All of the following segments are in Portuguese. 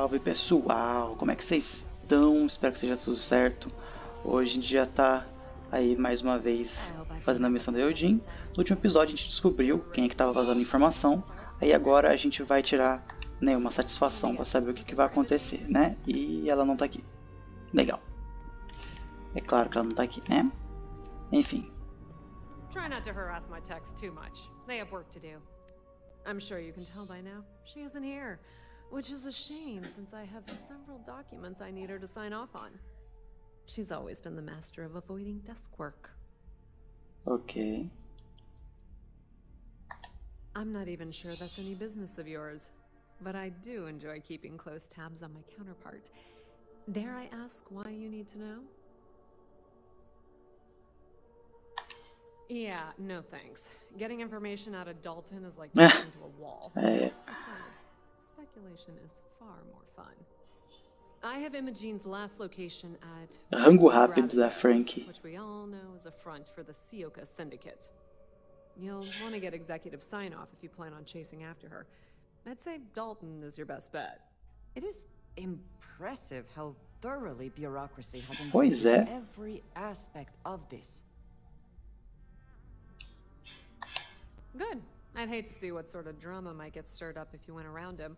salve pessoal, como é que vocês estão? Espero que seja tudo certo. Hoje a gente já tá aí mais uma vez fazendo a missão da Eudin. No último episódio a gente descobriu quem é que estava vazando informação. Aí agora a gente vai tirar, né, uma satisfação para saber o que vai acontecer, né? E ela não tá aqui. Legal. É claro que ela não tá aqui, né? Enfim. Try not to harass my techs too much. They have work to do. I'm sure you can tell by now. She isn't here, which is a shame since I have several documents I need her to sign off on. She's always been the master of avoiding desk work. Ok. I'm not even sure that's any business of yours, but I do enjoy keeping close tabs on my counterpart. Dare I ask why you need to know? Yeah, no thanks. Getting information out of Dalton is like talking to a wall. Besides, speculation is far more fun. I have Imogene's last location at Rango rápido da Frankie. which we all know is a front for the Sioka Syndicate. You'll want to get executive sign-off if you plan on chasing after her. I'd say Dalton is your best bet. It is impressive how thoroughly bureaucracy has Pois involved é. every aspect of this. Good. I'd hate to see what sort of drama might get stirred up if you went around him.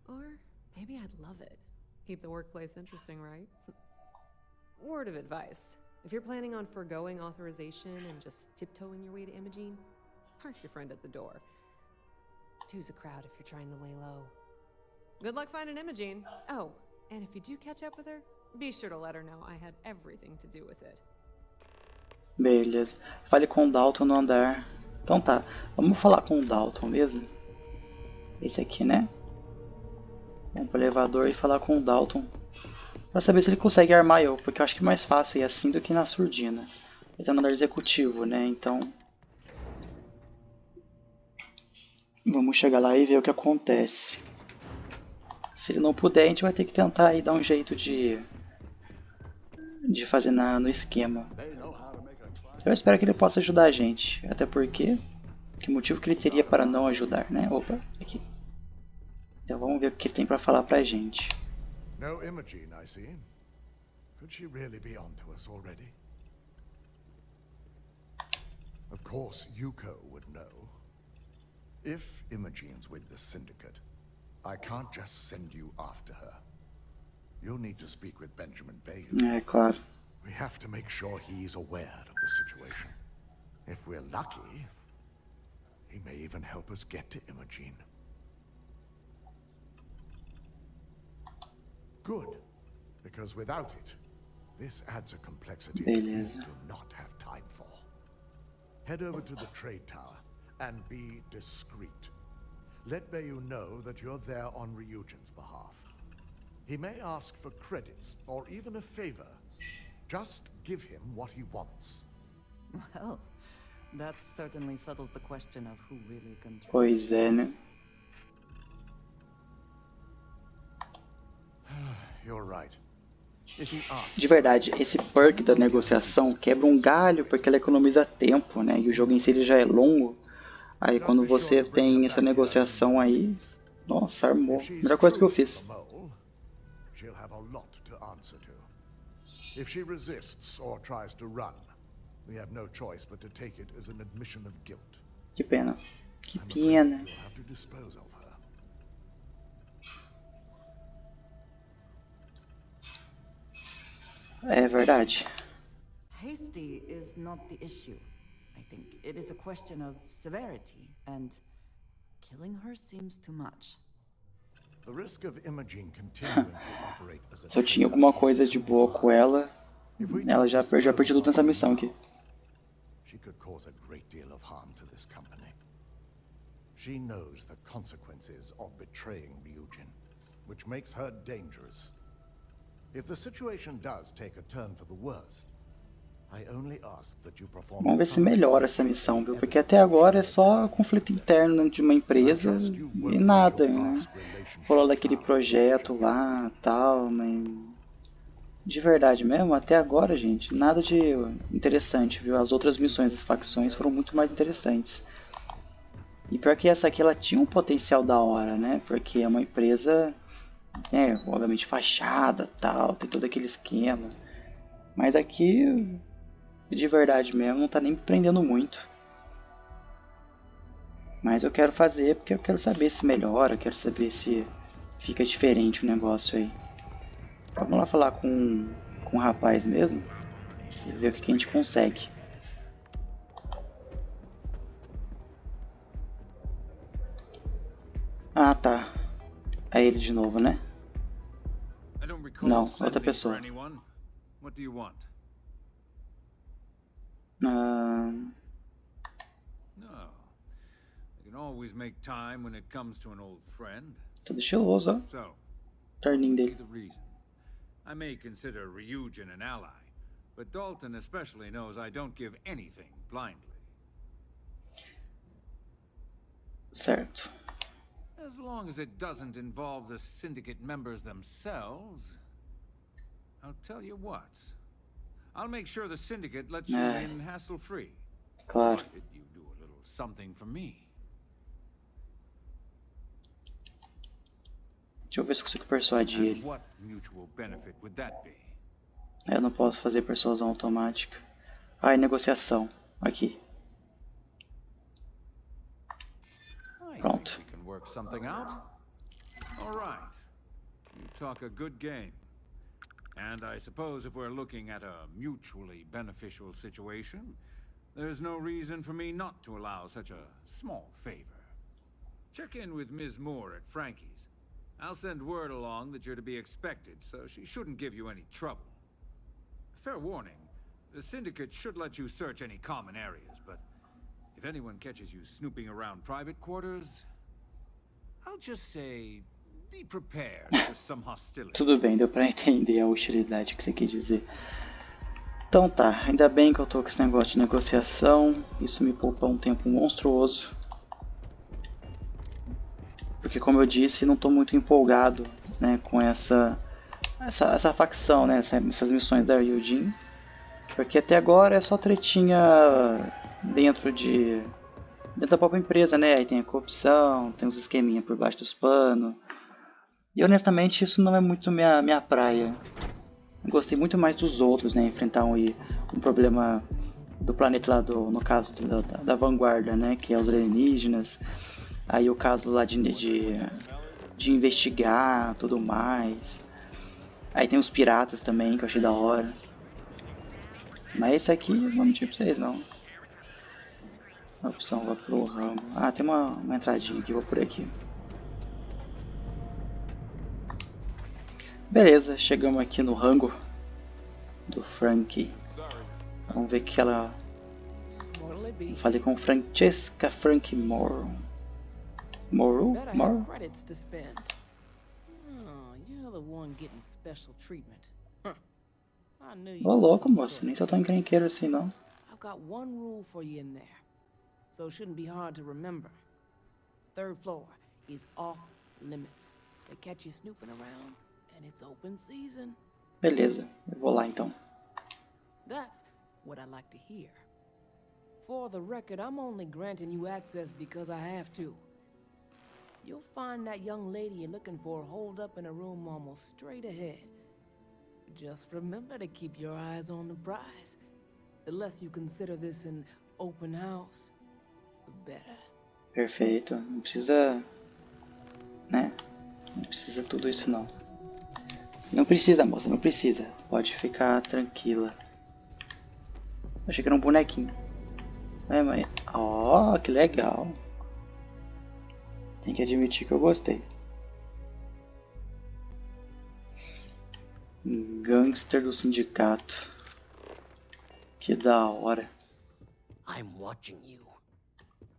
Or maybe I'd love it. Keep the workplace interesting, right? Word of advice. If you're planning on foregoing authorization and just tiptoeing your way to Imogene, park your friend at the door. Two's a crowd if you're trying to lay low. Good luck finding Imogene. Oh, and if you do catch up with her, be sure to let her know I had everything to do with it. Beleza. Fale com o Dalton no andar. Então tá, vamos falar com o Dalton mesmo. Esse aqui, né? Vamos pro elevador e falar com o Dalton. Pra saber se ele consegue armar eu, porque eu acho que é mais fácil ir assim do que na surdina. Ele tá no andar executivo, né? Então... vamos chegar lá e ver o que acontece. Se ele não puder, a gente vai ter que tentar aí dar um jeito de fazer no esquema. Eu espero que ele possa ajudar a gente, até porque, que motivo que ele teria para não ajudar, né? Opa, aqui. Então vamos ver o que ele tem para falar pra gente. No Imogene, I see. Could she really be on to us already? Of course, Yuko would know. If Imogene's with the Syndicate, I can't just send you after her. You'll need to speak with Benjamin Bayou. É claro. We have to make sure he's aware of the situation. If we're lucky, he may even help us get to Imogene. Good, because without it, this adds a complexity that we Beleza. do not have time for. Head over to the trade tower and be discreet. Let Bayou know that you're there on Ryujin's behalf. He may ask for credits or even a favor. Just give him what he wants. Well, that certainly settles the question of who really controls. Pois é, né? You're right. If he asks, De verdade, esse perk da negociação quebra um galho porque ela economiza tempo, né? E o jogo em si ele já é longo. Aí quando você tem essa negociação aí, nossa, armou. Melhor coisa que eu fiz. she'll have a lot to answer to. If she resists or tries to run, we have no choice but to take it as an admission of guilt. Que pena. Que I'm afraid pena. you'll have to dispose of her. É verdade. Hasty is not the issue. I think it is a question of severity, and killing her seems too much. The risk of Imogene continuing to operate as a Se eu tinha alguma coisa de boa com ela, ela já perdi tudo nessa missão aqui. she could cause a great deal of harm to this company. She knows the consequences of betraying Ryujin, which makes her dangerous. If the situation does take a turn for the worst, I only ask that you perform. Vamos ver se melhora essa missão, viu? Porque até agora é só conflito interno dentro de uma empresa e nada, né? Falou daquele projeto lá, tal, mas de verdade mesmo, até agora, gente, nada de interessante, viu? As outras missões das facções foram muito mais interessantes. E pior que essa aqui, ela tinha um potencial da hora, né? Porque é uma empresa É, obviamente fachada, tal, tem todo aquele esquema. Mas aqui, de verdade mesmo, não tá nem me prendendo muito. Mas eu quero fazer porque eu quero saber se melhora, eu quero saber se fica diferente o negócio aí. Vamos lá falar com o rapaz mesmo e ver o que a gente consegue. Ah, tá. É ele de novo, né? Não, outra pessoa. Todo estiloso, ó. Terninho dele. I may consider Ryujin an ally, but Dalton especially knows I don't give anything blindly. Certo. As long as it doesn't involve the syndicate members themselves, I'll tell you what. I'll make sure the syndicate lets you in hassle-free. Claro. Provided you do a little something for me. Deixa eu ver se eu consigo persuadir ele. What mutual benefit would that be? Eu não posso fazer persuasão automática. Ah, e negociação. Aqui. Pronto. We can work something out. All right. You talk a good game. And I suppose if we're looking at a mutually beneficial situation, there's no reason for me not to allow such a small favor. Check in with Ms. Moore at Frankie's. I'll send word along that you're to be expected, so she shouldn't give you any trouble. Fair warning, the Syndicate should let you search any common areas, but if anyone catches you snooping around private quarters, I'll just say, be prepared for some hostility. Tudo bem, deu pra entender a hostilidade que você quis dizer. Então tá, ainda bem que eu tô com esse negócio de negociação, isso me poupa um tempo monstruoso. Porque, como eu disse, não estou muito empolgado, né, com essa facção, né, essas missões da Ryujin. Porque até agora é só tretinha dentro da própria empresa, né? Aí tem a corrupção, tem os esqueminha por baixo dos panos. E honestamente isso não é muito minha praia. Eu gostei muito mais dos outros, né? Enfrentar um problema do planeta lá, no caso da vanguarda, né? Que é os alienígenas. Aí o caso lá de investigar, tudo mais. Aí tem os piratas também, que eu achei da hora. Mas esse aqui, não vou mentir pra vocês, não. A opção vai pro ramo. Ah, tem uma entradinha aqui, vou por aqui. Beleza, chegamos aqui no rango do Frankie. Vamos ver que ela... Falei com Francesca Frankie Morrow. Morrow? Morrow? Ô louco, moço, nem sou tão encrenqueiro assim não. I've got one rule for you in there, so it shouldn't be hard to remember. Third floor is off limits. They catch you snooping around, and it's open season. Beleza, eu vou lá então. That's what I like to hear. For the record, I'm only granting you access because I have to. You'll find that young lady you're looking for holed up in a room almost straight ahead. Just remember to keep your eyes on the prize. The less you consider this an open house, the better. Perfeito. Não precisa... né? Não precisa tudo isso não. Não precisa, moça, não precisa. Pode ficar tranquila. Achei que era um bonequinho. É, mãe. Ó, que legal. Tem que admitir que eu gostei. Gangster do sindicato. Que da hora. I'm watching you.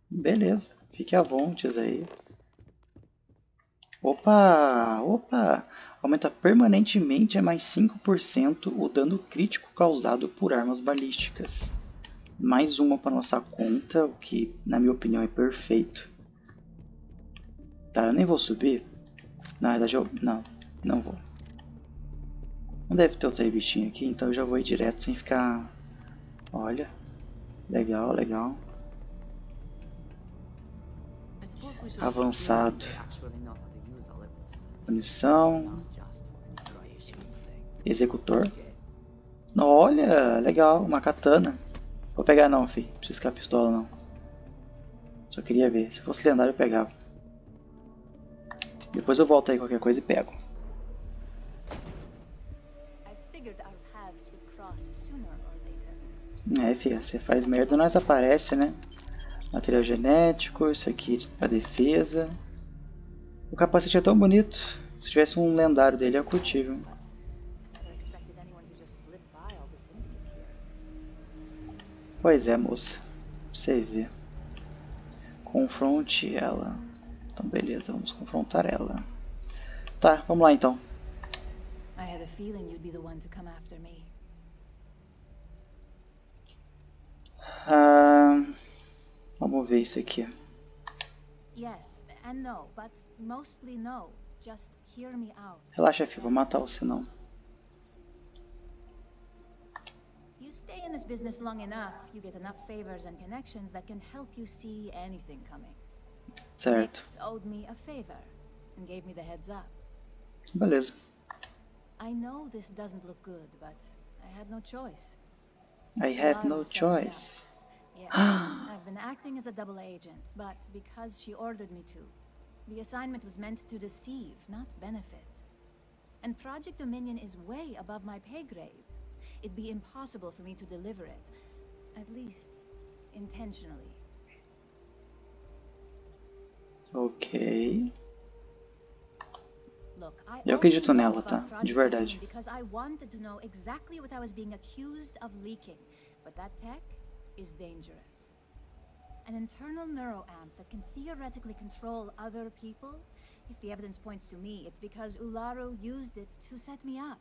Beleza, fique à vontade aí. Opa, opa. Aumenta permanentemente a mais 5% o dano crítico causado por armas balísticas. Mais uma para nossa conta, o que na minha opinião é perfeito. Tá, eu nem vou subir. Na verdade eu... não vou. Não deve ter outro bichinho aqui, então eu já vou ir direto sem ficar... Olha. Legal, legal. Avançado. Munição. Executor. Olha, legal, uma katana. Vou pegar não, fi. Não precisa ficar pistola não. Só queria ver. Se fosse lendário eu pegava. Depois eu volto aí qualquer coisa e pego. É, filha, você faz merda, nós aparece, né? Material genético, isso aqui pra defesa. O capacete é tão bonito. Se tivesse um lendário dele, eu curtível. Pois é, moça. Pra você ver. Confronte ela. Então, beleza, vamos confrontar ela. Tá, vamos lá então. Vamos ver isso aqui. Relaxa, filho, vou matar você não. You stay in this business long enough, you get enough favors and connections that can help you see anything coming. Certo. Nix owed me a favor and gave me the heads up. Beleza. I know this doesn't look good, but I had no choice. I have no choice. Yes, I've been acting as a double agent, but because she ordered me to. The assignment was meant to deceive, not benefit. And Project Dominion is way above my pay grade. It'd be impossible for me to deliver it. At least, intentionally. Ok. Look, Eu acredito nela, tá? De verdade. Because I wanted to know exactly what I was being accused of leaking. But that tech is dangerous. An internal neuroamp that can theoretically control other people? If the evidence points to me, it's because Ularu used it to set me up.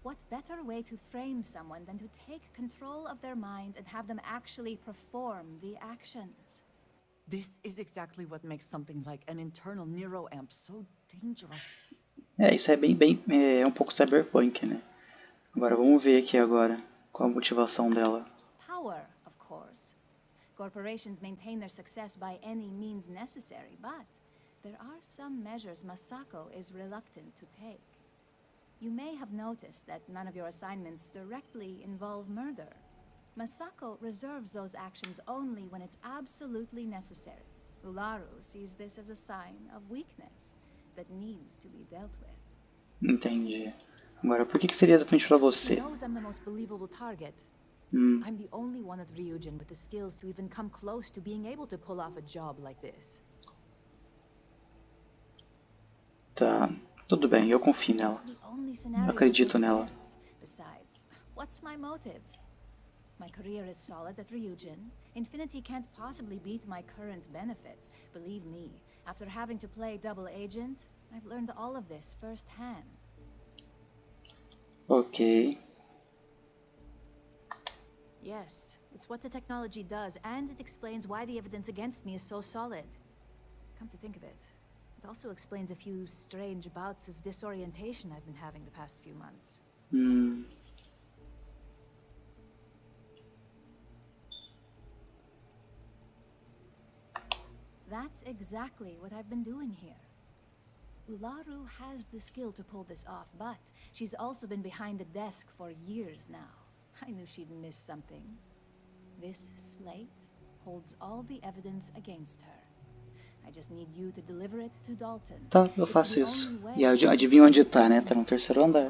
What better way to frame someone than to take control of their mind and have them actually perform the actions? This is exactly what makes something like an internal neuroamp so dangerous. É, isso é é um pouco cyberpunk, né? Agora vamos ver aqui agora qual a motivação dela. Power, of course. Corporations maintain their success by any means necessary, but there are some measures Masako is reluctant to take. You may have noticed that none of your assignments directly involve murder. Masako reserves those actions only when it's absolutely necessary. Ularu sees this as a sign of weakness that needs to be dealt with. Entendi. Agora, por que seria exatamente pra você? She knows I'm the most believable target. I'm the only one at Ryujin with the skills to even come close to being able to pull off a job like this. Tá, tudo bem, eu confio nela. Eu acredito nela. Besides, what's my motive? My career is solid at Ryujin. Infinity can't possibly beat my current benefits. Believe me, after having to play double agent, I've learned all of this firsthand. Ok. Yes, it's what the technology does, and it explains why the evidence against me is so solid. Come to think of it, it also explains a few strange bouts of disorientation I've been having the past few months. That's exactly what I've been doing here. Ularu has the skill to pull this off, but she's also been behind the desk for years now. I knew she'd miss something. This slate holds all the evidence against her. I just need you to deliver it to Dalton. Tá, eu faço isso. E adivinha onde tá, né? Tá no terceiro andar.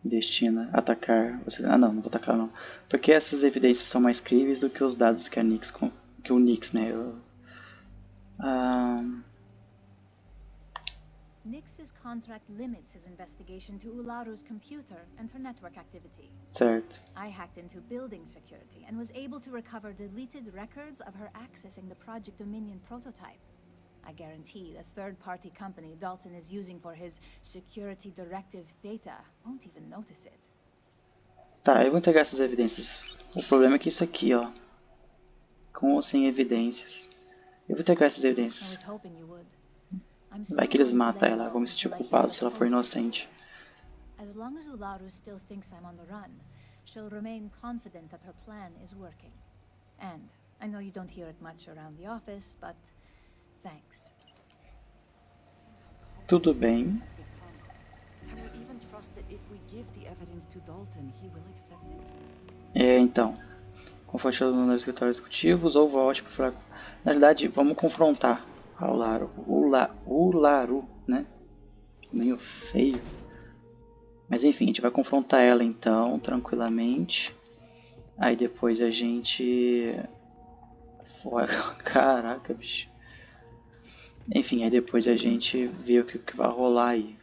Destina, atacar. Ah, não vou atacar não. Porque essas evidências são mais críveis do que os dados que o Nix, né? Nix's contract limits his investigation to Ularu's computer and her network activity. Certo. I hacked into building security and was able to recover deleted records of her accessing the Project Dominion prototype. I guarantee the third-party company Dalton is using for his security directive theta won't even notice it. Tá, eu vou entregar essas evidências. O problema é que isso aqui, ó, com ou sem evidências. Eu vou entregar essas evidências. Vai que eles matam ela, vou me sentir culpado se ela for inocente. As long as Ularu still thinks I'm on the run, she'll remain confident that her plan is working. And I know you don't hear it much around the office, but thanks. Tudo bem. Então, confronte no escritório executivos ou volte para falar. Na verdade, vamos confrontar o Laru, né? Meio feio. Mas enfim, a gente vai confrontar ela então, tranquilamente. Aí depois a gente... Caraca, bicho. Enfim, aí depois a gente vê o que vai rolar aí.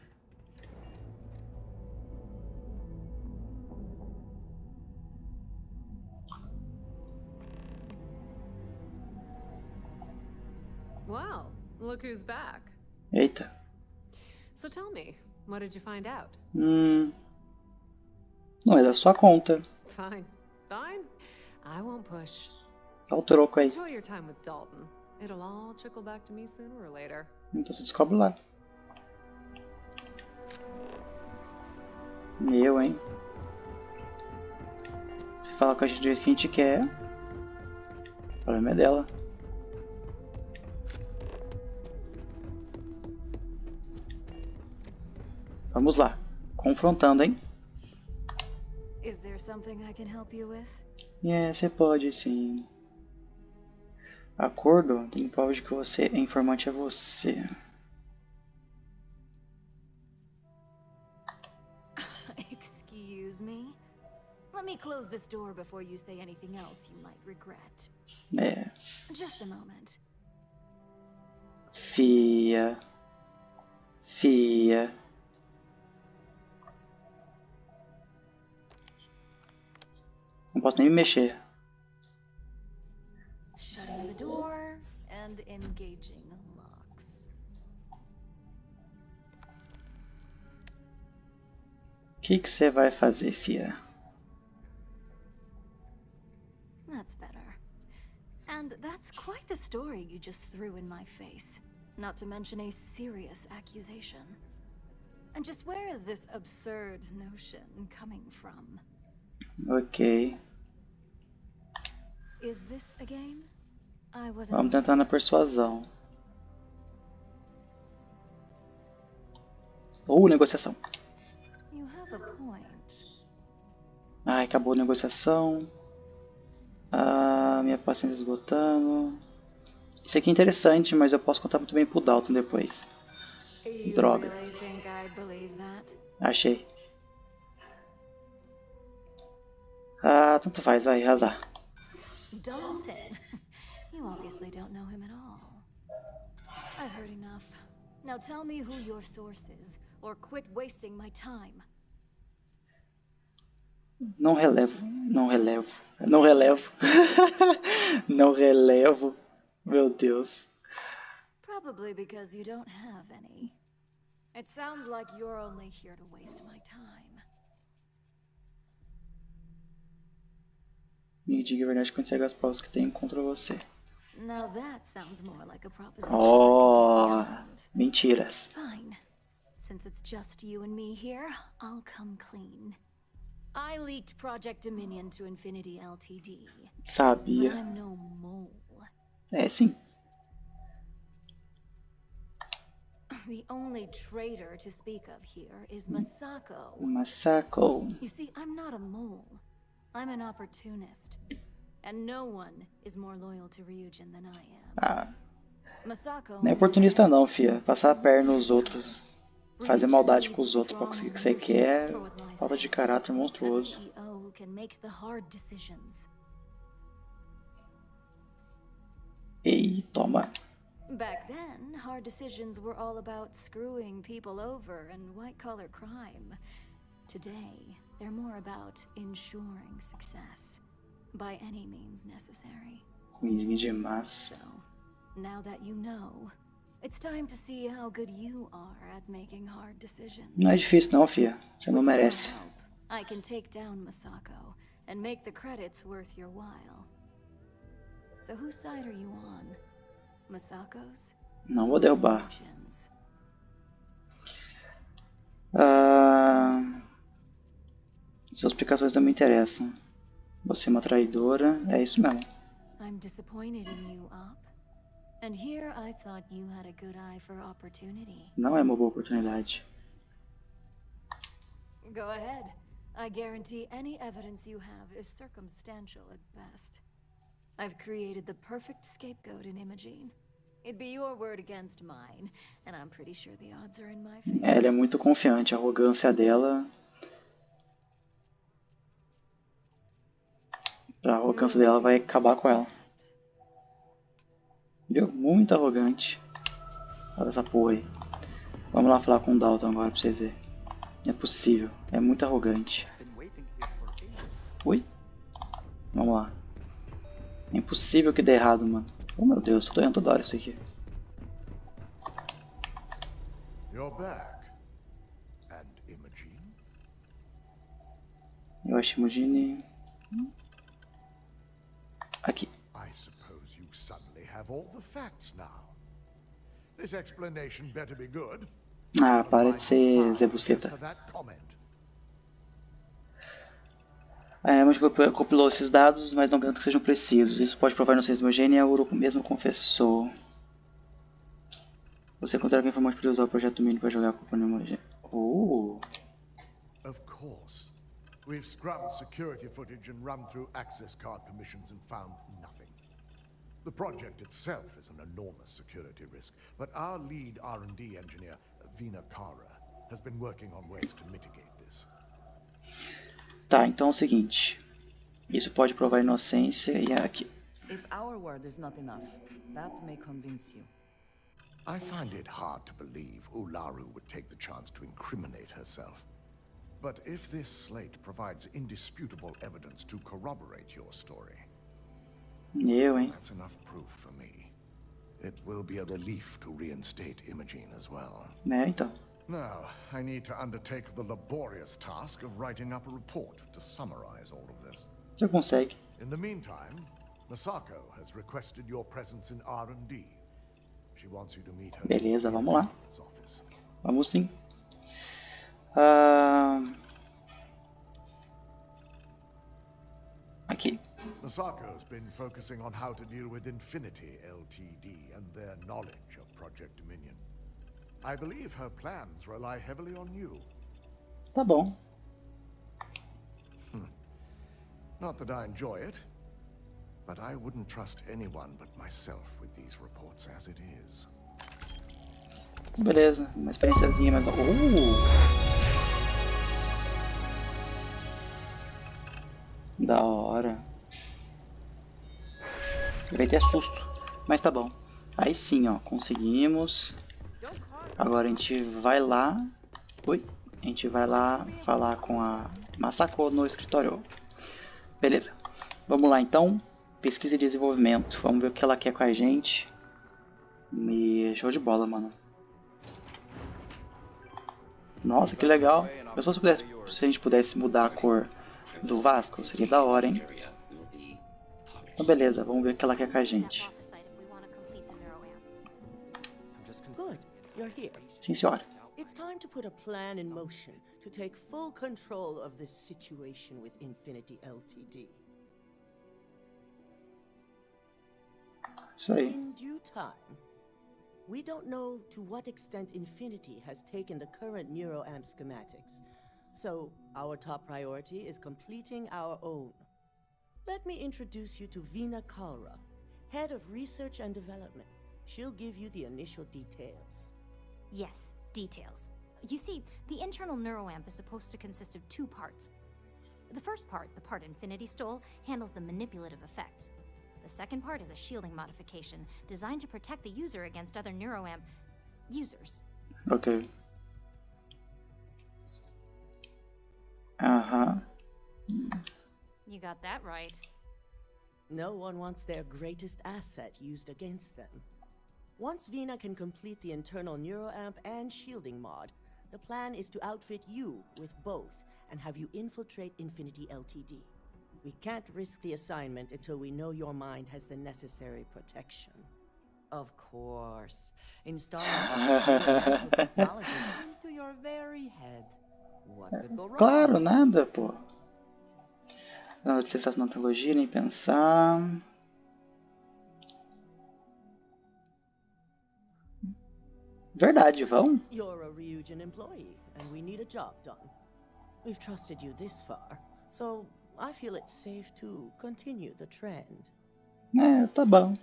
Well, look who's back. Eita. So tell me, what did you find out? Não é da sua conta. Fine. I won't push. Dá o troco aí. Enjoy your time with Dalton. It'll all trickle back to me sooner or later. Então você descobre lá. Eu, hein? Se falar com a gente do jeito que a gente quer, o problema é dela. Vamos lá. Confrontando, hein? Is there something I can help you with? Você pode sim. Acordo? Tem prova de que você é informante, é você. Excuse me? Let me close this door before you say anything else you might regret. Just a moment. Fia. Não posso nem me mexer. Shutting the door and engaging locks. O que você vai fazer, fia? That's better. And that's quite the story you just threw in my face. Not to mention a serious accusation. And just where is this absurd notion coming from? Ok. Is this a game? I wasn't. Vamos tentar na persuasão. Negociação. You have a point. Ai, acabou a negociação. Minha paciência esgotando. Isso aqui é interessante, mas eu posso contar muito bem pro Dalton depois. Droga. Achei. Tanto faz, vai, azar. Dalton, you obviously don't know him at all. I've heard enough. Now tell me who your source is, or quit wasting my time. Não relevo. Não relevo. Meu Deus. Probably because you don't have any. It sounds like you're only here to waste my time. Me diga a verdade quando entregar as provas que tenho contra você. Now that sounds more like a proposition I could get behind. Mentiras. Fine. Since it's just you and me here, I'll come clean. I leaked Project Dominion to Infinity Ltd. Sabia. But I'm no mole. Sim. The only traitor to speak of here is Masako. Masako. You see, I'm not a mole. I'm an opportunist. And no one is more loyal to Ryujin than I am. Masako Não é oportunista não, fia. Passar a perna nos outros. Fazer maldade com os outros pra conseguir o que você quer. Falta de caráter monstruoso. Ei, toma. Back then, hard decisions were all about screwing people over and white-collar crime. Today, they're more about ensuring success by any means necessary. Ruimzinho demais. So, now that you know, it's time to see how good you are at making hard decisions. Não é difícil não, fia. Você não merece. I can take down Masako and make the credits worth your while. So whose side are you on? Masako's? Não vou derrubar. Suas explicações não me interessam. Você é uma traidora, é isso mesmo. I'm disappointed in you, Up. And here I thought you had a good eye for opportunity. Não é uma boa oportunidade. Go ahead. I guarantee any evidence you have is circumstantial at best. I've created the perfect scapegoat in Imogene. It'd be your word against mine, and I'm pretty sure the odds are in my favor. Ela é muito confiante, a arrogância dela. A arrogância dela vai acabar com ela. Viu? Muito arrogante. Olha essa porra aí. Vamos lá falar com o Dalton agora pra vocês verem. Não é possível, é muito arrogante. Ui? Vamos lá. É impossível que dê errado, mano. Oh meu Deus, tô errando toda hora isso aqui. You're back. And Imogene? Eu acho Imogene... Aqui. I suppose you suddenly have all the facts now. This explanation better be good. Ah, para de ser Zé Buceta. Mas compilou esses dados, mas não garanto que sejam precisos. Isso pode provar inocência de Imogene e a Uro mesmo confessou. Você considera que o informante poderia usar o projeto Mini para jogar a culpa no Imogene? Of course. We've scrubbed security footage and run through access card permissions and found nothing. The project itself is an enormous security risk, but our lead R&D engineer, Vina Kara, has been working on ways to mitigate this. Tá, então é o seguinte. Isso pode provar inocência e aqui. If our word is not enough, that may convince you. I find it hard to believe Ularu would take the chance to incriminate herself. But if this slate provides indisputable evidence to corroborate your story, that's enough proof for me. It will be a relief to reinstate Imogene as well. Então. Now, I need to undertake the laborious task of writing up a report to summarize all of this. Você consegue. In the meantime, Masako has requested your presence in R&D. She wants you to meet her. Beleza, vamos lá. Vamos sim. Aqui. Masako's been focusing on how to deal with Infinity Ltd. And their knowledge of Project Dominion. I believe her plans rely heavily on you. Tá bom. Not that I enjoy it, but I wouldn't trust anyone but myself with these reports as it is. Beleza, uma experiênciazinha mais... Da hora. Vai ter susto, mas tá bom. Aí sim, ó, conseguimos. Agora a gente vai lá. A gente vai lá falar com a Masako no escritório. Beleza. Vamos lá então. Pesquisa e desenvolvimento. Vamos ver o que ela quer com a gente. Show de bola, mano. Nossa, que legal. Pensou se a gente pudesse mudar a cor do Vasco? Seria da hora, hein? Então beleza, vamos ver o que ela quer com a gente. Good, you're here. Sim, senhora. It's time to put a plan in motion to take full control of this situation with Infinity Ltd. Isso aí. In due time. We don't know to what extent Infinity has taken the current NeuroAmp schematics, so our top priority is completing our own. Let me introduce you to Vina Kara, Head of Research and Development. She'll give you the initial details. Yes, details. You see, the internal neuroamp is supposed to consist of two parts. The first part, the part Infinity stole, handles the manipulative effects. The second part is a shielding modification designed to protect the user against other neuroamp users. Okay. You got that right. No one wants their greatest asset used against them. Once Vina can complete the internal neuroamp and shielding mod, the plan is to outfit you with both and have you infiltrate Infinity Ltd. We can't risk the assignment until we know your mind has the necessary protection. Of course. Installing technology into your very head. What could go wrong? Claro, nada, pô. Não utilização da tecnologia, nem pensar. Verdade, vão? You're a Ryujin employee, and we need a job done. We've trusted you this far, so I feel it's safe to continue the trend. Tá bom.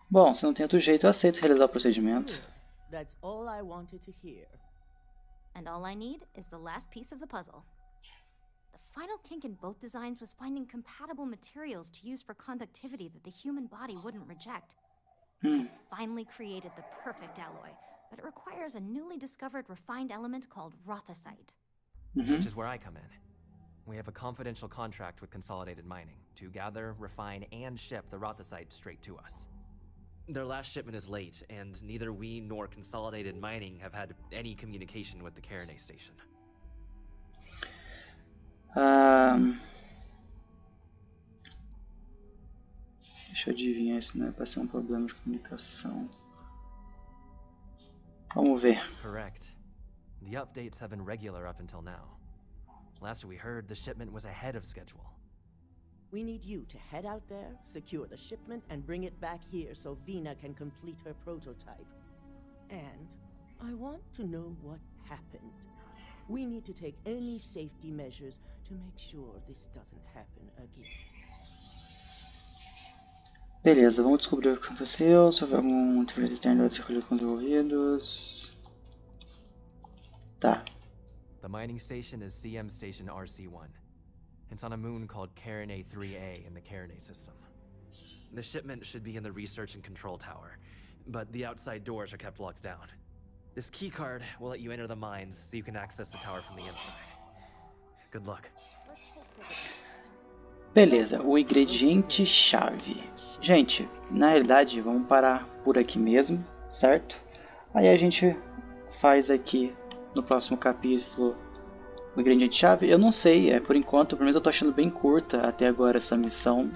Bom, se não tem outro jeito, eu aceito realizar o procedimento. That's all I wanted to hear. And all I need is the last piece of the puzzle. The final kink in both designs was finding compatible materials to use for conductivity that the human body wouldn't reject. I finally created the perfect alloy, but it requires a newly discovered refined element called rothosite. Which is where I come in. We have a confidential contract with Consolidated Mining to gather, refine, and ship the rothosite straight to us. Their last shipment is late, and neither we nor Consolidated Mining have had any communication with the Jogarei station. Deixa eu adivinhar, isso não é para ser um problema de comunicação. Vamos ver. Correct. The updates have been regular up until now. Last we heard, the shipment was ahead of schedule. We need you to head out there, secure the shipment, and bring it back here so Vina can complete her prototype. And I want to know what happened. We need to take any safety measures to make sure this doesn't happen again. Beleza, vamos descobrir o que aconteceu, se houver algum interferência externa de recolher com desenvolvidos. Tá. The mining station is CM Station RC1. It's on a moon called Jogarei 3A in the Jogarei system. The shipment should be in the research and control tower, but the outside doors are kept locked down. This keycard will let you enter the mines so you can access the tower from the inside. Good luck. Beleza, o ingrediente-chave. Gente, na realidade, vamos parar por aqui mesmo, certo? Aí a gente faz aqui no próximo capítulo o ingrediente-chave. Eu não sei, por enquanto, pelo menos eu tô achando bem curta até agora essa missão.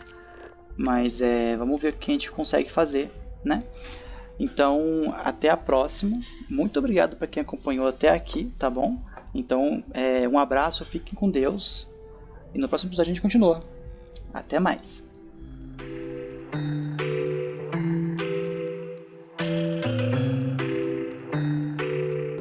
Mas vamos ver o que a gente consegue fazer, né? Então, até a próxima. Muito obrigado para quem acompanhou até aqui, tá bom? Então, um abraço, fiquem com Deus. E no próximo episódio a gente continua. Até mais.